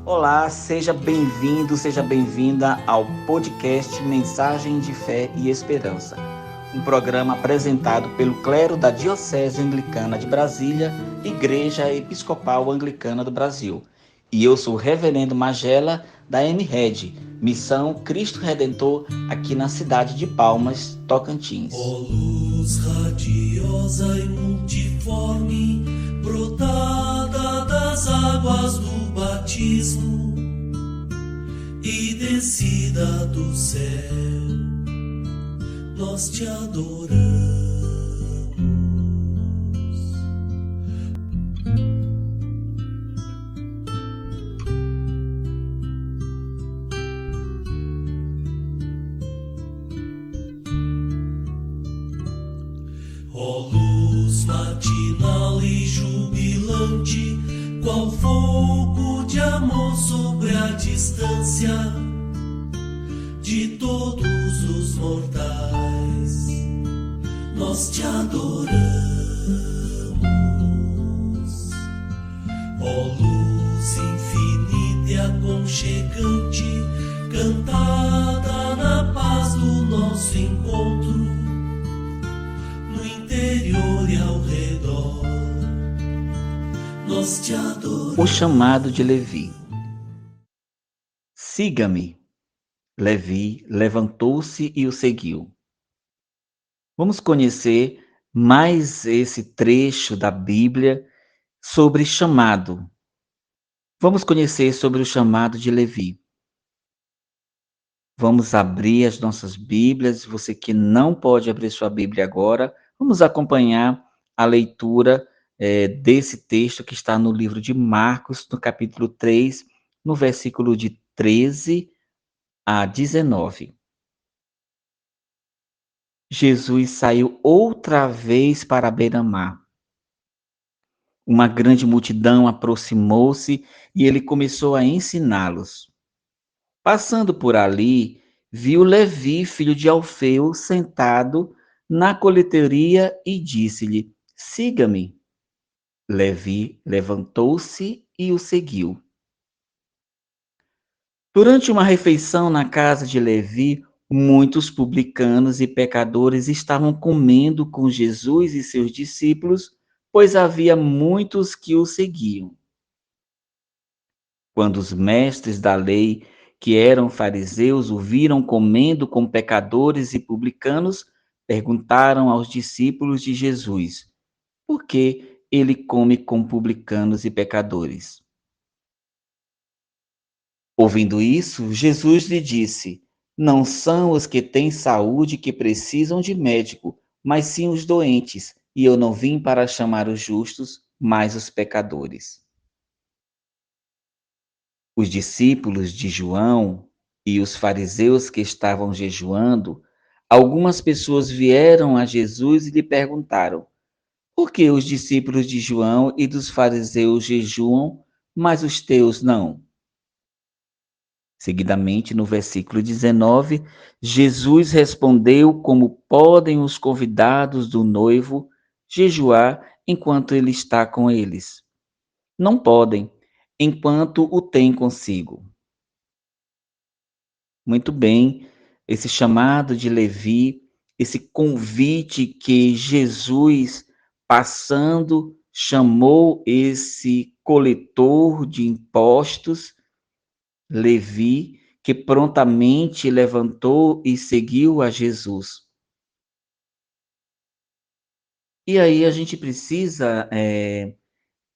Olá, seja bem-vindo, seja bem-vinda ao podcast Mensagem de Fé e Esperança, um programa apresentado pelo clero da Diocese Anglicana de Brasília, Igreja Episcopal Anglicana do Brasil. E eu sou o Reverendo Magela, da MRED, Missão Cristo Redentor, aqui na cidade de Palmas, Tocantins. Ó luz radiosa e multiforme, brotada das águas do batismo e descida do céu, nós te adoramos. Ó luz matinal e jubilante, qual fogo de amor sobre a distância de todos os mortais, nós te adoramos. Ó luz infinita e aconchegante, cantada na paz do nosso encontro, no interior e ao redor, nós te adoramos. O chamado de Levi. Siga-me. Levi levantou-se e o seguiu. Vamos conhecer mais esse trecho da Bíblia sobre chamado. Vamos conhecer sobre o chamado de Levi. Vamos abrir as nossas Bíblias. Você que não pode abrir sua Bíblia agora, vamos acompanhar a leitura desse texto que está no livro de Marcos, no capítulo 3, no versículo de 13 a 19. Jesus saiu outra vez para a beira-mar. Uma grande multidão aproximou-se e ele começou a ensiná-los. Passando por ali, viu Levi, filho de Alfeu, sentado na coleteria e disse-lhe: Siga-me. Levi levantou-se e o seguiu. Durante uma refeição na casa de Levi, muitos publicanos e pecadores estavam comendo com Jesus e seus discípulos, pois havia muitos que o seguiam. Quando os mestres da lei, que eram fariseus, o viram comendo com pecadores e publicanos, perguntaram aos discípulos de Jesus: por que ele come com publicanos e pecadores? Ouvindo isso, Jesus lhe disse: não são os que têm saúde que precisam de médico, mas sim os doentes, e eu não vim para chamar os justos, mas os pecadores. Os discípulos de João e os fariseus que estavam jejuando, algumas pessoas vieram a Jesus e lhe perguntaram: por que os discípulos de João e dos fariseus jejuam, mas os teus não? Seguidamente, no versículo 19, Jesus respondeu como podem os convidados do noivo jejuar enquanto ele está com eles. Não podem, enquanto o têm consigo. Muito bem, esse chamado de Levi, esse convite que Jesus, passando, chamou esse coletor de impostos, Levi, que prontamente levantou e seguiu a Jesus. E aí a gente precisa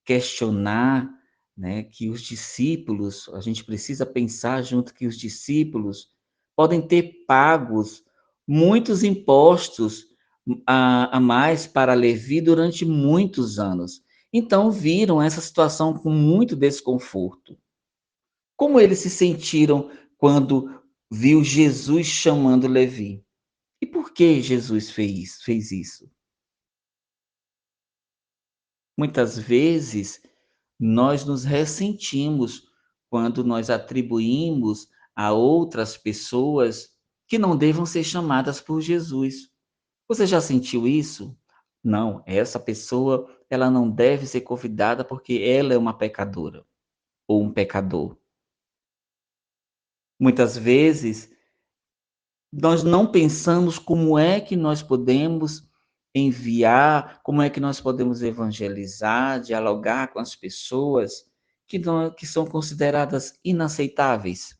questionar, né, que os discípulos, a gente precisa pensar junto que os discípulos podem ter pagos muitos impostos a mais para Levi durante muitos anos. Então viram essa situação com muito desconforto. Como eles se sentiram quando viu Jesus chamando Levi? E por que Jesus fez isso? Muitas vezes nós nos ressentimos quando nós atribuímos a outras pessoas que não devam ser chamadas por Jesus. Você já sentiu isso? Não, essa pessoa, ela não deve ser convidada porque ela é uma pecadora ou um pecador. Muitas vezes, nós não pensamos como é que nós podemos enviar, como é que nós podemos evangelizar, dialogar com as pessoas que são consideradas inaceitáveis.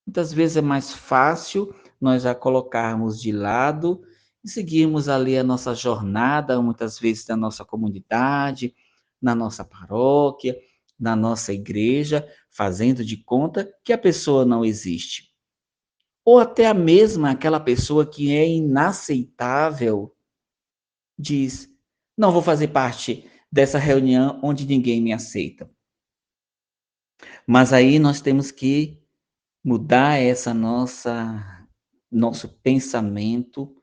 Muitas vezes é mais fácil nós a colocarmos de lado e seguirmos ali a nossa jornada, muitas vezes na nossa comunidade, na nossa paróquia, na nossa igreja, fazendo de conta que a pessoa não existe. Ou até a mesma aquela pessoa que é inaceitável diz: "Não vou fazer parte dessa reunião onde ninguém me aceita". Mas aí nós temos que mudar essa nosso pensamento,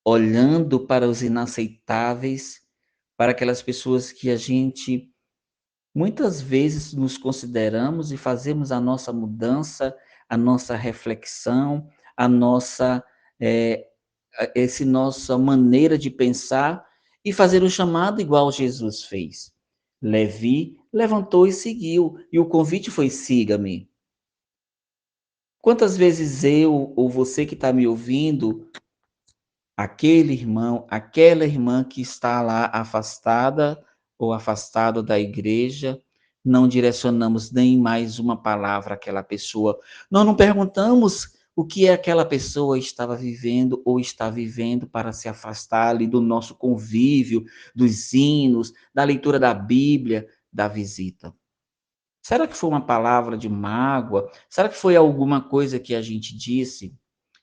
olhando para os inaceitáveis, para aquelas pessoas que a gente muitas vezes nos consideramos e fazemos a nossa mudança, a nossa reflexão, a nossa, eh, esse nossa maneira de pensar e fazer o chamado igual Jesus fez. Levi levantou e seguiu, e o convite foi: "Siga-me". Quantas vezes eu ou você que está me ouvindo, aquele irmão, aquela irmã que está lá afastada ou afastado da igreja, não direcionamos nem mais uma palavra àquela pessoa. Nós não perguntamos o que aquela pessoa estava vivendo ou está vivendo para se afastar ali do nosso convívio, dos hinos, da leitura da Bíblia, da visita. Será que foi uma palavra de mágoa? Será que foi alguma coisa que a gente disse?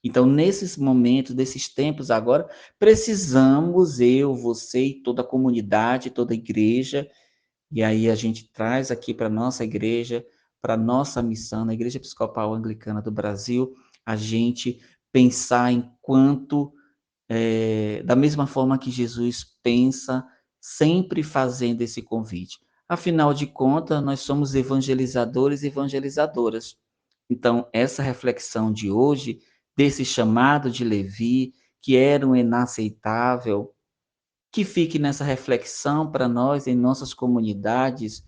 Então, nesses momentos, nesses tempos agora, precisamos, eu, você e toda a comunidade, toda a igreja, e aí a gente traz aqui para a nossa igreja, para a nossa missão, na Igreja Episcopal Anglicana do Brasil, a gente pensar enquanto da mesma forma que Jesus pensa, sempre fazendo esse convite. Afinal de contas, nós somos evangelizadores e evangelizadoras. Então, essa reflexão de hoje, desse chamado de Levi, que era um inaceitável, que fique nessa reflexão para nós, em nossas comunidades,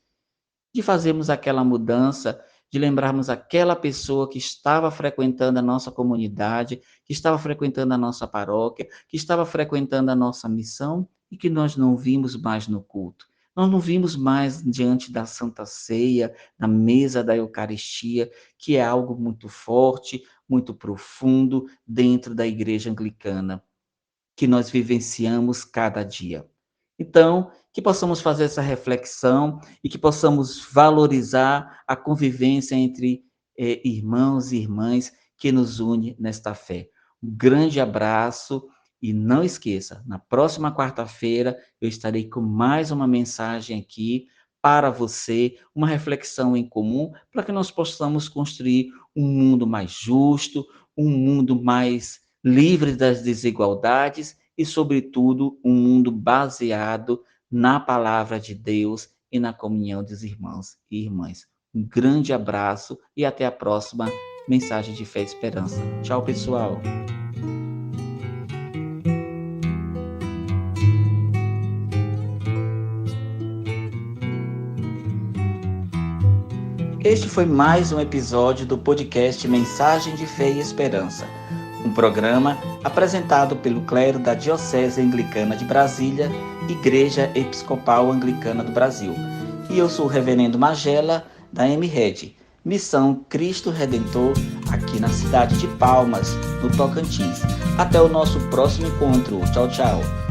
de fazermos aquela mudança, de lembrarmos aquela pessoa que estava frequentando a nossa comunidade, que estava frequentando a nossa paróquia, que estava frequentando a nossa missão e que nós não vimos mais no culto. Nós não vimos mais diante da Santa Ceia, na mesa da Eucaristia, que é algo muito forte, muito profundo dentro da Igreja Anglicana que nós vivenciamos cada dia. Então, que possamos fazer essa reflexão e que possamos valorizar a convivência entre irmãos e irmãs que nos une nesta fé. Um grande abraço e não esqueça, na próxima quarta-feira eu estarei com mais uma mensagem aqui para você, uma reflexão em comum, para que nós possamos construir um mundo mais justo, um mundo mais livre das desigualdades e, sobretudo, um mundo baseado na palavra de Deus e na comunhão dos irmãos e irmãs. Um grande abraço e até a próxima mensagem de fé e esperança. Tchau, pessoal. Este foi mais um episódio do podcast Mensagem de Fé e Esperança, um programa apresentado pelo clero da Diocese Anglicana de Brasília, Igreja Episcopal Anglicana do Brasil. E eu sou o Reverendo Magela, da MRED, Missão Cristo Redentor, aqui na cidade de Palmas, no Tocantins. Até o nosso próximo encontro. Tchau, tchau.